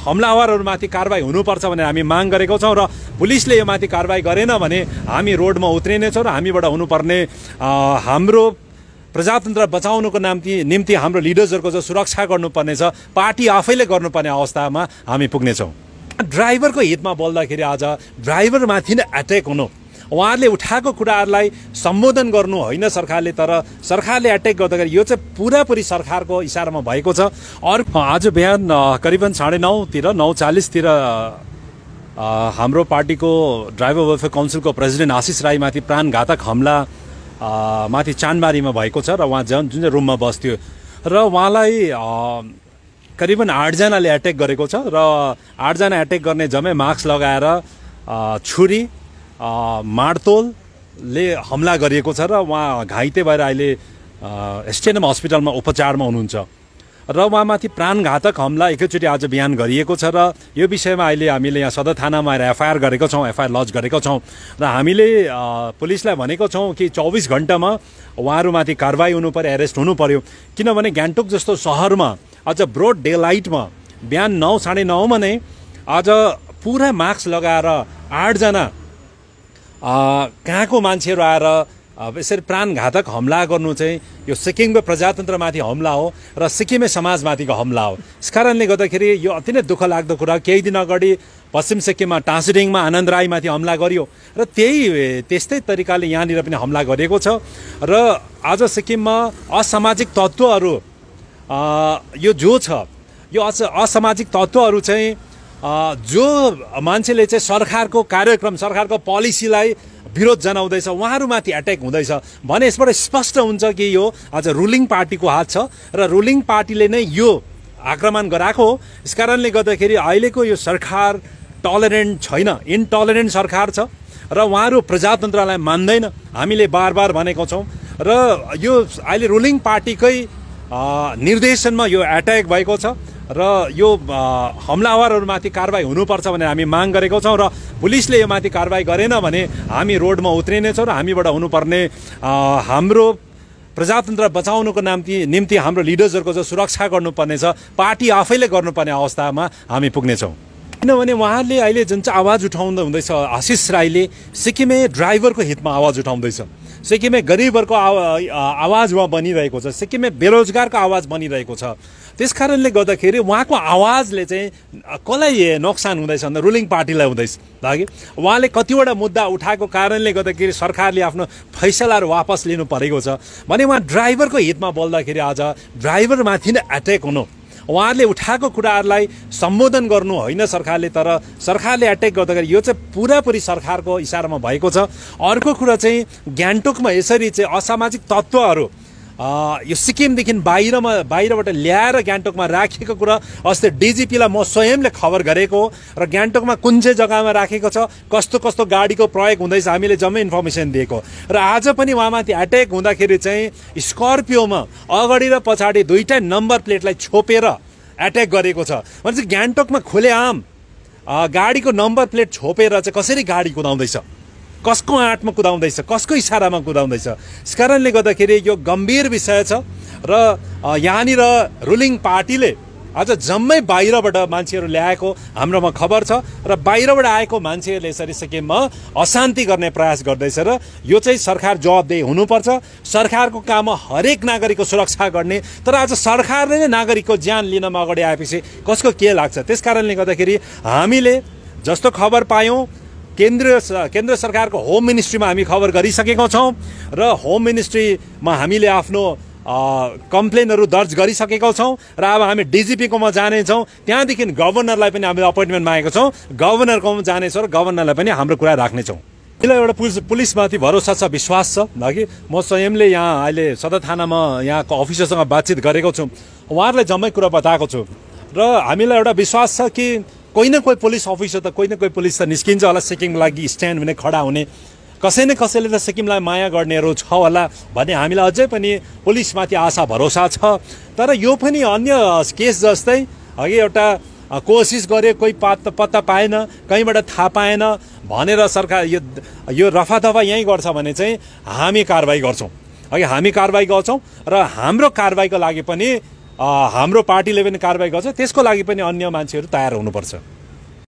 हमलावरहरूमाथि कारबाही हुनुपर्छ भनेर हामी माग गरेको छौँ र पुलिसले यो माथि कारबाही गरेन भने हामी रोडमा उत्रिनेछौँ र हामीबाट हुनुपर्ने हाम्रो प्रजातन्त्र बचाउनुको निम्ति हाम्रो लिडर्सहरूको जो सुरक्षा गर्नुपर्ने छ पार्टी आफैले गर्नुपर्ने अवस्थामा हामी पुग्नेछौँ। ड्राइभरको हितमा बोल्दाखेरि आज ड्राइभरमाथि नै एट्याक हुनु, उहाँहरूले उठाएको कुराहरूलाई सम्बोधन गर्नु होइन सरकारले, तर सरकारले एट्याक गर्दाखेरि यो चाहिँ पुरापुरी सरकारको इसारामा भएको छ। अर्को आज बिहान करिबन 9:30 9:40 हाम्रो पार्टीको ड्राइभर वेलफेयर काउन्सिलको प्रेसिडेन्ट आशिष राईमाथि प्राणघातक हमला माथि चानबारीमा भएको छ र उहाँ जुन चाहिँ रुममा बस्थ्यो र उहाँलाई करिबन 8 जनाले एट्याक गरेको छ र 8 जना एट्याक गर्ने जम्मै मास्क लगाएर छुरी माडतोलले हमला गरिएको छ र उहाँ घाइते भएर अहिले एसटिएनएम हस्पिटलमा उपचारमा हुनुहुन्छ र उहाँमाथि प्राणघातक हमला एकैचोटि आज बिहान गरिएको छ र यो विषयमा अहिले हामीले यहाँ सदर थानामा आएर एफआइआर गरेको छौँ, एफआइआर लज गरेको छौँ र हामीले पुलिसलाई भनेको छौँ कि 24 घण्टामा उहाँहरूमाथि कारबाही हुनु पर्यो, एरेस्ट हुनु पर्यो। किनभने गान्तोक जस्तो सहरमा आज ब्रोड डे लाइटमा बिहान 9 साढे 9मा नै आज पुरा मास्क लगाएर 8 जना कहाँको मान्छेहरू आएर यसरी प्राणघातक हमला गर्नु चाहिँ यो सिक्किमको प्रजातन्त्रमाथि हमला हो र सिक्किमे समाजमाथिको हमला हो। यस कारणले गर्दाखेरि यो अति नै दुःख लाग्दो कुरा। केही दिन अगाडि पश्चिम सिक्किममा टाँसिडिङमा आनन्द राईमाथि हमला गरियो र त्यस्तै तरिकाले यहाँनिर पनि हमला गरिएको छ र आज सिक्किममा असामाजिक तत्त्वहरू यो जो छ, यो असामाजिक तत्त्वहरू चाहिँ जो मान्छेले चाहिँ सरकारको कार्यक्रम, सरकारको पोलिसीलाई विरोध जनाउँदैछ, उहाँहरूमाथि एट्याक हुँदैछ भने यसबाट स्पष्ट हुन्छ कि यो आज रुलिङ पार्टीको हात छ र रुलिङ पार्टीले नै यो आक्रमण गराएको हो। यस कारणले गर्दाखेरि अहिलेको यो सरकार टलरेन्ट छैन, इन्टलरेन्ट सरकार छ र उहाँहरू प्रजातन्त्रलाई मान्दैन। हामीले बार बार भनेको छौँ र यो अहिले रुलिङ पार्टीकै निर्देशनमा यो एट्याक भएको छ र यो हमलावरहरूमाथि कारबाही हुनुपर्छ भनेर हामी माग गरेको छौँ र पुलिसले यो माथि कारबाही गरेन भने हामी रोडमा उत्रिनेछौँ र हामीबाट हुनुपर्ने हाम्रो प्रजातन्त्र बचाउनुको निम्ति हाम्रो लिडर्सहरूको जो सुरक्षा गर्नुपर्ने छ पार्टी आफैले गर्नुपर्ने अवस्थामा हामी पुग्नेछौँ। किनभने उहाँले अहिले जुन चाहिँ आवाज उठाउँदै हुँदैछ आशिष राईले सिक्किमे ड्राइभरको हितमा आवाज उठाउँदैछ, सिक्किमे गरिबहरूको आवाज उहाँ बनिरहेको छ, सिक्किमे बेरोजगारको आवाज बनिरहेको छ। त्यस कारणले गर्दाखेरि उहाँको आवाजले चाहिँ कसलाई नोक्सान हुँदैछ भन्दा रुलिङ पार्टीलाई हुँदैछ। लागि उहाँले कतिवटा मुद्दा उठाएको कारणले गर्दाखेरि सरकारले आफ्नो फैसलाहरू वापस लिनु परेको छ भने उहाँ ड्राइभरको हितमा बोल्दाखेरि आज ड्राइभरमाथि नै एट्याक हुनु, उहाँहरूले उठाएको कुराहरूलाई सम्बोधन गर्नु होइन सरकारले, तर सरकारले एट्याक गर्दाखेरि यो चाहिँ पुरापुरी सरकारको इसारामा भएको छ। अर्को कुरा चाहिँ गान्तोकमा यसरी चाहिँ असामाजिक तत्त्वहरू यो सिक्किमदेखि बाहिरबाट ल्याएर गान्तोकमा राखेको कुरा अस्ति डिजिपीलाई म स्वयंले खबर गरेको र गान्तोकमा कुन चाहिँ जग्गामा राखेको छ, कस्तो कस्तो गाडीको प्रयोग हुँदैछ हामीले जम्मै इन्फर्मेसन दिएको र आज पनि उहाँमाथि एट्याक हुँदाखेरि चाहिँ स्कर्पियोमा अगाडि र पछाडि दुईटा नम्बर प्लेटलाई छोपेर एट्याक गरेको छ। भने चाहिँ गान्तोकमा खुलेआम गाडीको नम्बर प्लेट छोपेर चाहिँ कसरी गाडी कुदाउँदैछ, कसको आँटमा कुदाउँदैछ, कसको इसारामा कुदाउँदैछ। यस कारणले गर्दाखेरि यो गम्भीर विषय छ र यहाँनिर रुलिङ पार्टीले आज जम्मै बाहिरबाट मान्छेहरू ल्याएको हाम्रोमा खबर छ र बाहिरबाट आएको मान्छेहरूले यसरी सिक्किममा अशान्ति गर्ने प्रयास गर्दैछ र यो चाहिँ सरकार जवाबदेही हुनुपर्छ। सरकारको काम हो हरेक नागरिकको सुरक्षा गर्ने, तर आज सरकारले नै नागरिकको ज्यान लिनमा अगाडि आएपछि कसको के लाग्छ। त्यस कारणले गर्दाखेरि हामीले जस्तो खबर पायौँ केन्द्र सरकारको होम मिनिस्ट्रीमा हामी खबर गरिसकेका छौँ र होम मिनिस्ट्रीमा हामीले आफ्नो कम्प्लेनहरू दर्ज गरिसकेका छौँ र अब हामी डिजिपीकोमा जानेछौँ, त्यहाँदेखि गभर्नरलाई पनि हामीले अपोइन्टमेन्ट मागेको छौँ, गभर्नरकोमा जानेछौँ र गभर्नरलाई पनि हाम्रो कुरा राख्नेछौँ। यसलाई एउटा पुलिसमाथि भरोसा छ, विश्वास छ कि म स्वयंले यहाँ अहिले सदर थानामा यहाँको अफिसरसँग बातचित गरेको छु, उहाँहरूलाई जम्मै कुरा बताएको छु र हामीलाई एउटा विश्वास छ कि कोही न कोही पुलिस अफिसर त कोही न कोही पुलिस त निस्किन्छ होला सिक्किमको लागि स्ट्यान्ड हुने, खडा हुने। कसै न कसैले त सिक्किमलाई माया गर्नेहरू छ होला भन्ने हामीलाई अझै पनि पुलिसमाथि आशा भरोसा छ। तर यो पनि अन्य केस जस्तै अघि एउटा कोसिस गरे, कोही पत्ता पाएन, कहीँबाट थाहा पाएन भनेर सरकार यो रफादफा यहीँ गर्छ भने चाहिँ हामी कारबाही गर्छौँ। हामी कारबाही गर्छौँ र हाम्रो कारबाहीको लागि पनि हाम्रो पार्टीले पनि कारबाही गर्छ त्यसको लागि पनि अन्य मान्छेहरू तयार हुनुपर्छ।